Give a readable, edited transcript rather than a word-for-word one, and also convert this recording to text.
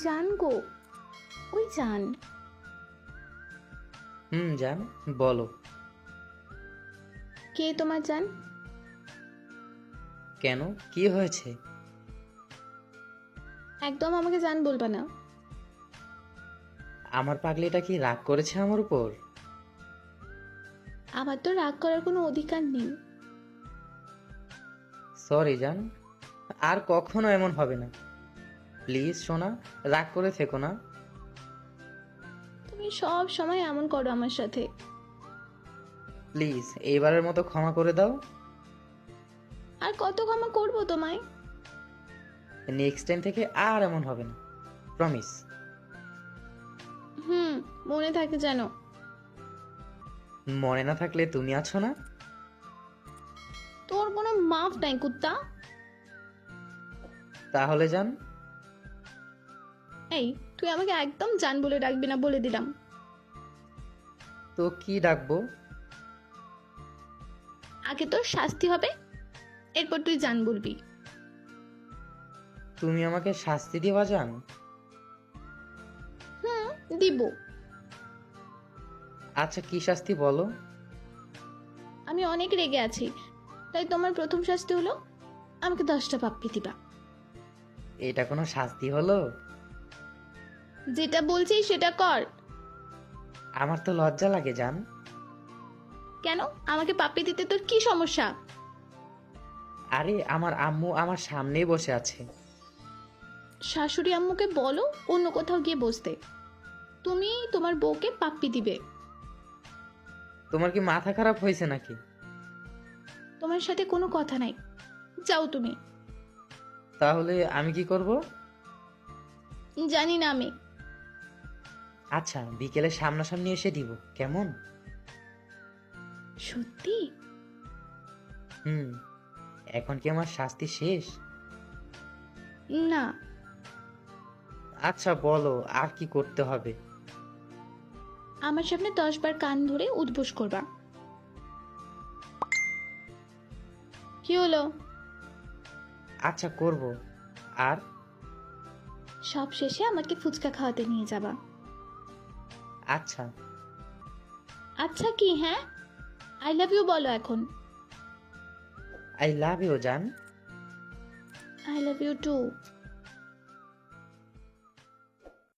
জান গো, ওই জান। জান, বলো। কে তোমার জান? কেন, কি হয়েছে? একদম আমাকে জান বলবা না। আমার পাগলিটা কি রাগ করেছে আমার উপর? আমার তো রাগ করার কোনো অধিকার নেই। সরি জান, আর কখনো এমন হবে না। প্লিজ সোনা, রাগ করে থেকো না। তুমি সব সময় এমন করো আমার সাথে। প্লিজ এইবারের মতো ক্ষমা করে দাও। আর কত ক্ষমা করবো তোমায়? নেক্সট টাইম থেকে আর এমন হবে না, প্রমিস। হুম, মনে থাকে যেন। মনে না থাকলে তুমি আছো না? তোর কোনো মাফ নাই কুত্তা। তাহলে জান। এই, তুই আমাকে একদম জান বলে ডাকবি না, বলে দিলাম। তো কি ডাকবো? আগে তোর শাস্তি হবে, এরপর তুই জান বলবি। তুমি আমাকে শাস্তি দিবা জান? হুম, দিব। আচ্ছা, কি শাস্তি বলো? আমি অনেক রেগে আছি, তাই তোমার প্রথম শাস্তি হলো আমাকে 10টা পাপ্পি দিবা। এটা কোনো শাস্তি হলো? যেটা বলছি সেটা কর। আমার তো লজ্জা লাগে জান। কেন, আমাকে পাপ্পি দিতে তোর কি সমস্যা? আরে আমার আম্মু আমার সামনেই বসে আছে। শাশুড়ি আম্মুকে বলো অন্য কোথাও গিয়ে বসতে। তুমি তোমার বউকে পাপ্পি দিবে। তোমার কি মাথা খারাপ হয়েছে নাকি? তোমার সাথে কোনো কথা নাই, যাও তুমি। তাহলে আমি কি করব? জানি না আমি। আচ্ছা, বিকেলে সামনাসামনি এসে দিব, কেমন? সত্যি? হুম। এখন কি আমার শাস্তি শেষ? না, আচ্ছা বলো, আর কি করতে হবে? আমার সামনে 10 বার কান ধরে উঠবোস করবা। কি হলো? আচ্ছা করব। আর? সব শেষে আমাকে ফুচকা খাওয়াতে নিয়ে যাবা। আচ্ছা। আচ্ছা কি? হ্যাঁ, আই লাভ ইউ বলো এখন। আই লাভ ইউ জান। I love you two.